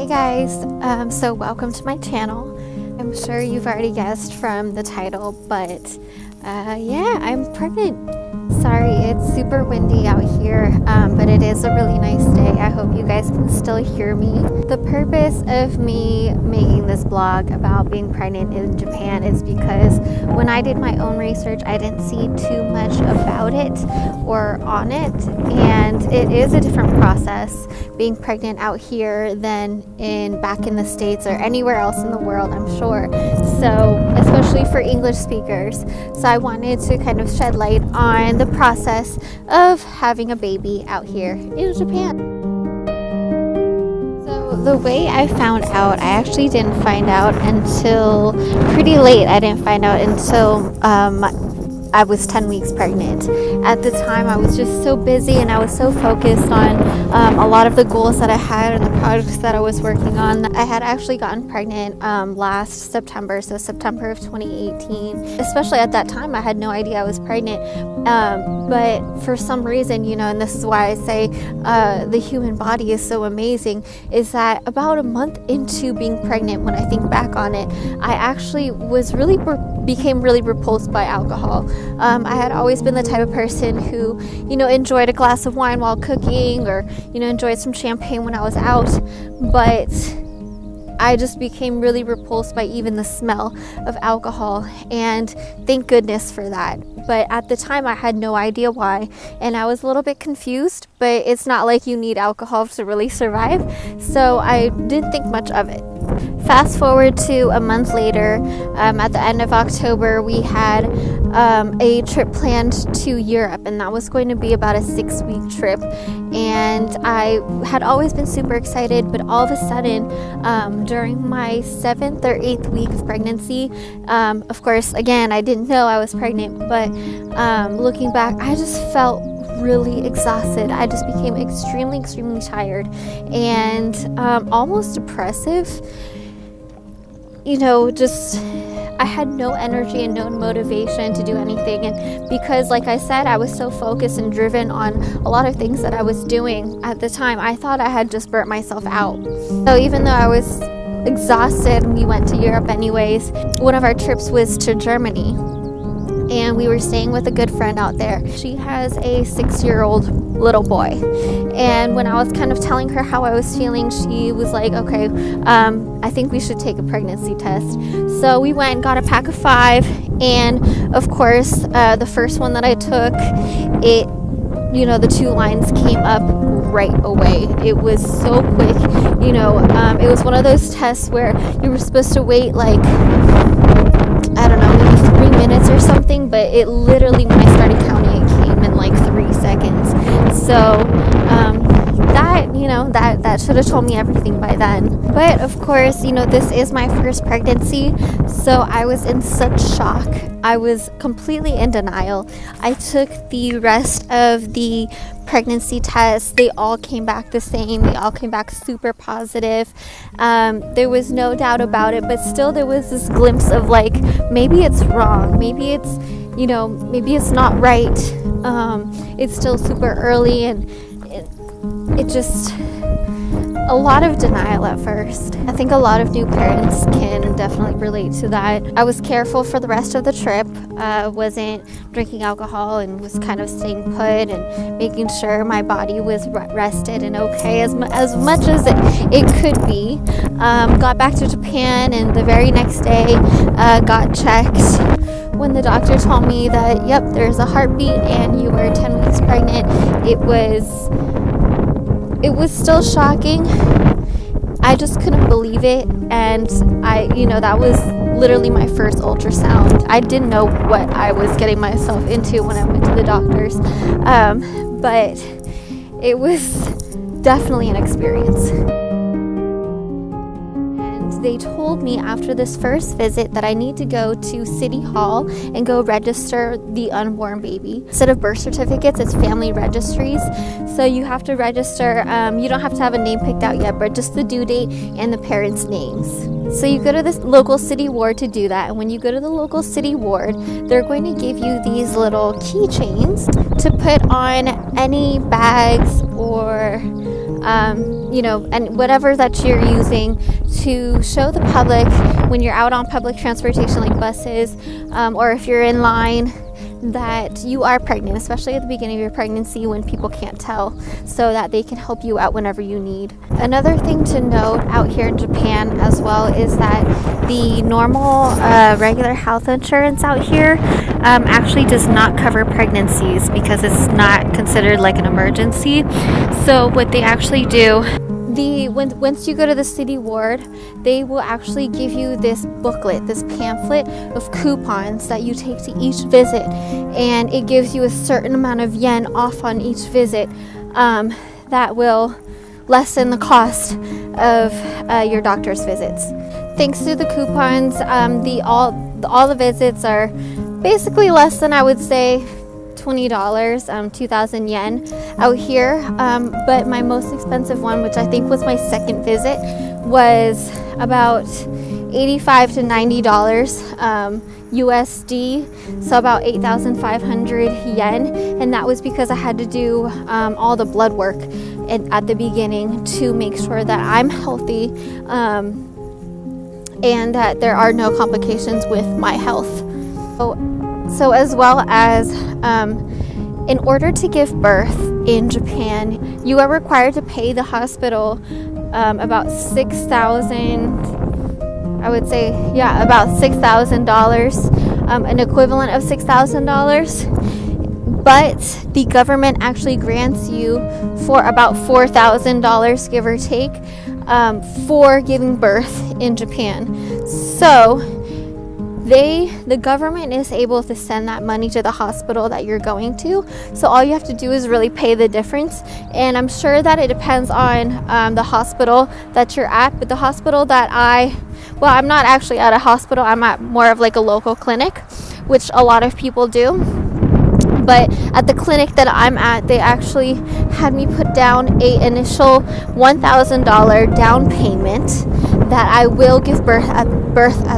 Hey guys, so welcome to my channel. I'm sure you've already guessed from the title, but yeah, I'm pregnant. Sorry, it's super windy out here, but it is a really nice day. I hope you guys can still hear me. The purpose of me making this blog about being pregnant in Japan is because when I did my own research, I didn't see too much about it or on it, and it is a different process being pregnant out here than back in the States or anywhere else in the world, I'm sure. So, especially for English speakers. So I wanted to kind of shed light on the process of having a baby out here in Japan. So the way I found out, I actually didn't find out until pretty late. I didn't find out until I was 10 weeks pregnant. At the time, I was just so busy and I was so focused on a lot of the goals that I had and the projects that I was working on. I had actually gotten pregnant last September, so September of 2018. Especially at that time, I had no idea I was pregnant. But for some reason, and this is why I say the human body is so amazing, is that about a month into being pregnant, when I think back on it, I actually became really repulsed by alcohol. I had always been the type of person who, enjoyed a glass of wine while cooking or, enjoyed some champagne when I was out, but I just became really repulsed by even the smell of alcohol, and thank goodness for that. But at the time, I had no idea why, and I was a little bit confused, but it's not like you need alcohol to really survive, so I didn't think much of it. Fast forward to a month later, at the end of October, we had a trip planned to Europe, and that was going to be about a 6-week trip. And I had always been super excited, but all of a sudden, during my 7th or 8th week of pregnancy, of course, again, I didn't know I was pregnant, but looking back, I just felt really exhausted. I just became extremely tired and almost depressive. I had no energy and no motivation to do anything, and because, like I said, I was so focused and driven on a lot of things that I was doing at the time, I thought I had just burnt myself out. So even though I was exhausted, we went to Europe anyways. One of our trips was to Germany, and we were staying with a good friend out there. She has a 6-year-old little boy, and when I was kind of telling her how I was feeling, she was like, okay, I think we should take a pregnancy test. So we went and got a pack of 5, and of course, the first one that I took, the 2 lines came up right away. It was so quick. It was one of those tests where you were supposed to wait like, I don't know, maybe 3 minutes or something, but it literally, when I started counting, it came in like 3 seconds. So that should have told me everything by then. But of course, this is my first pregnancy, so I was in such shock. I was completely in denial. I took the rest of the pregnancy tests. They all came back the same. They all came back super positive. There was no doubt about it, but still there was this glimpse of like, maybe it's wrong. Maybe it's, maybe it's not right. It's still super early, and it just, a lot of denial at first. I think a lot of new parents can definitely relate to that. I was careful for the rest of the trip, wasn't drinking alcohol, and was kind of staying put and making sure my body was rested and okay as much as it could be. Got back to Japan, and the very next day got checked. When the doctor told me that, yep, there's a heartbeat and you were 10 weeks pregnant, it was still shocking. I just couldn't believe it, and that was literally my first ultrasound. I didn't know what I was getting myself into when I went to the doctors, but it was definitely an experience. They told me after this first visit that I need to go to City Hall and go register the unborn baby. Instead of birth certificates, it's family registries. So you have to register, you don't have to have a name picked out yet, but just the due date and the parents' names. So you go to this local city ward to do that, and when you go to the local city ward, they're going to give you these little keychains to put on any bags or and whatever that you're using to show the public when you're out on public transportation like buses, or if you're in line, that you are pregnant, especially at the beginning of your pregnancy when people can't tell, so that they can help you out whenever you need. Another thing to note out here in Japan as well is that the normal regular health insurance out here actually does not cover pregnancies because it's not considered like an emergency. So what they actually do, once you go to the city ward, they will actually give you this booklet, this pamphlet of coupons that you take to each visit, and it gives you a certain amount of yen off on each visit that will lessen the cost of your doctor's visits. Thanks to the coupons, all the visits are basically less than, I would say, $20, 2,000 yen out here, but my most expensive one, which I think was my second visit, was about $85 to $90 USD, so about 8,500 yen, and that was because I had to do all the blood work at the beginning to make sure that I'm healthy and that there are no complications with my health. So as well as in order to give birth in Japan, you are required to pay the hospital about $6,000, an equivalent of $6,000. But the government actually grants you for about $4,000, give or take, for giving birth in Japan. So the government is able to send that money to the hospital that you're going to. So all you have to do is really pay the difference. And I'm sure that it depends on the hospital that you're at. But the hospital that I'm not actually at a hospital. I'm at more of like a local clinic, which a lot of people do. But at the clinic that I'm at, they actually had me put down an initial $1,000 down payment that I will give birth at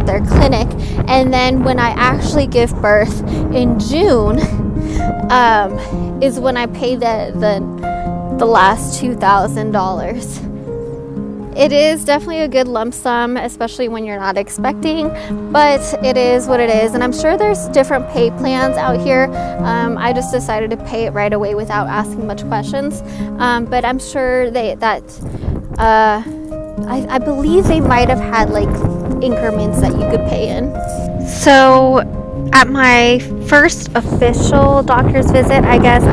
their clinic, and then when I actually give birth in June is when I pay the last $2,000. It is definitely a good lump sum, especially when you're not expecting, but it is what it is. And I'm sure there's different pay plans out here. I just decided to pay it right away without asking much questions. But I'm sure I believe they might have had like increments that you could pay in. So at my first official doctor's visit, I guess,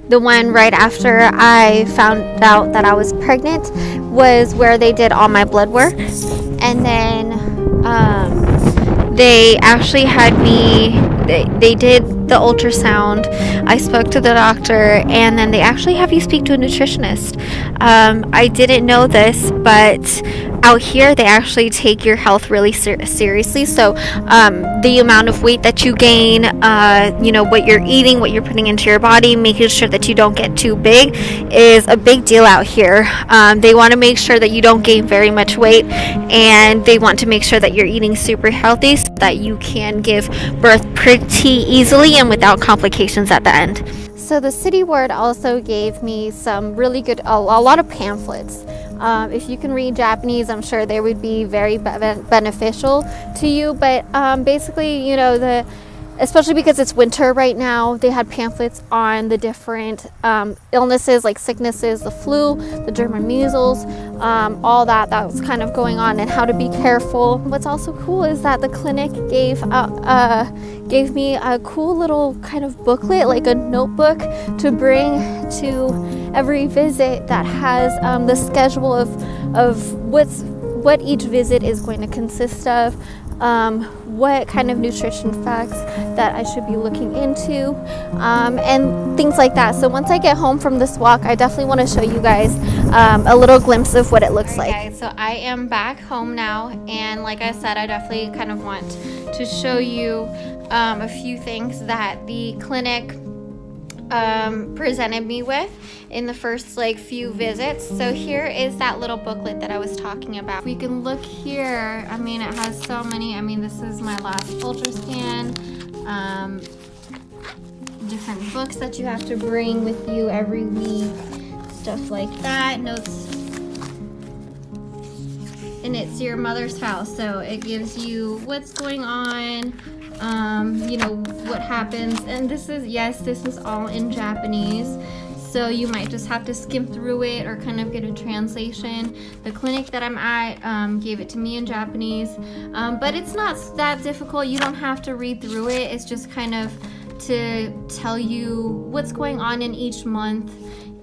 the one right after I found out that I was pregnant, was where they did all my blood work. And then they actually had me, they did the ultrasound. I spoke to the doctor, and then they actually have you speak to a nutritionist. I didn't know this, but out here they actually take your health really seriously. So the amount of weight that you gain, what you're eating, what you're putting into your body, making sure that you don't get too big is a big deal out here. They want to make sure that you don't gain very much weight, and they want to make sure that you're eating super healthy so that you can give birth pretty easily and without complications at the end. So the city ward also gave me some really good, a lot of pamphlets. If you can read Japanese, I'm sure they would be very beneficial to you. But basically, especially because it's winter right now, they had pamphlets on the different illnesses like sicknesses, the flu, the German measles, all that was kind of going on, and how to be careful. What's also cool is that the clinic gave me a cool little kind of booklet, like a notebook to bring to every visit, that has the schedule of what each visit is going to consist of, what kind of nutrition facts that I should be looking into, and things like that. So once I get home from this walk, I definitely want to show you guys a little glimpse of what it looks like. Guys, so I am back home now, and like I said, I definitely kind of want to show you a few things that the clinic presented me with in the first few visits. So here is that little booklet that I was talking about. We can look here. I mean, it has so many. I mean, this is my last ultra scan. different books that you have to bring with you every week, stuff like that, notes. And it's your mother's house, so it gives you what's going on, you know, what happens. And this is all in Japanese, so you might just have to skim through it or kind of get a translation. The clinic that I'm at gave it to me in Japanese, but it's not that difficult. You don't have to read through it. It's just kind of to tell you what's going on in each month,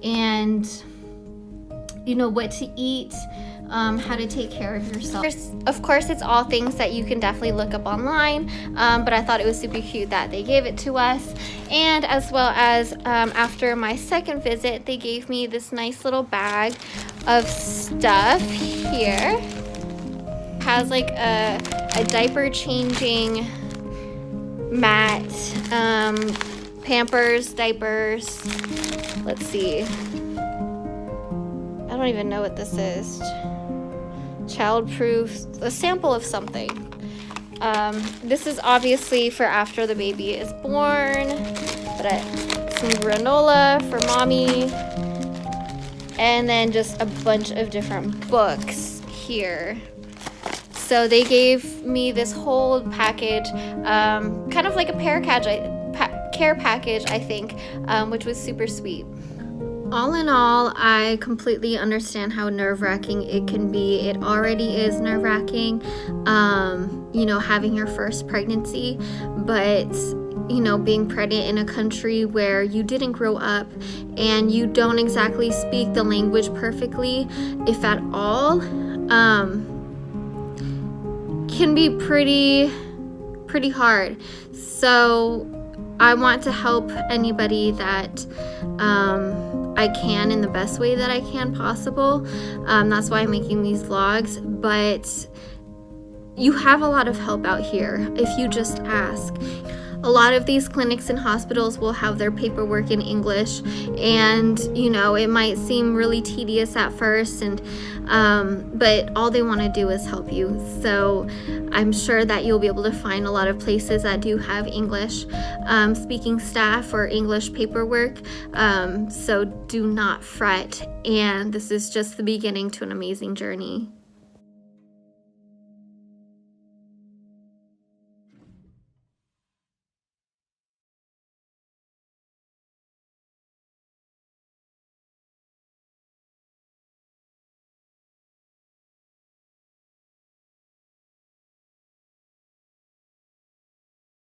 and you know, what to eat, how to take care of yourself. Of course, it's all things that you can definitely look up online, but I thought it was super cute that they gave it to us. And as well as after my second visit, they gave me this nice little bag of stuff here. It has like a diaper changing mat, Pampers, diapers. Let's see. I don't even know what this is. Childproof, a sample of something. This is obviously for after the baby is born, but some granola for mommy, and then just a bunch of different books here. So they gave me this whole package, kind of like a care package, I think, which was super sweet. All in all, I completely understand how nerve-wracking it can be. It already is nerve-wracking, you know, having your first pregnancy, but you know, being pregnant in a country where you didn't grow up and you don't exactly speak the language perfectly, if at all, can be pretty hard. So I want to help anybody that I can in the best way that I can possible. That's why I'm making these vlogs, but you have a lot of help out here if you just ask. A lot of these clinics and hospitals will have their paperwork in English, and you know, it might seem really tedious at first, and but all they want to do is help you. So I'm sure that you'll be able to find a lot of places that do have English speaking staff or English paperwork, so do not fret, and this is just the beginning to an amazing journey.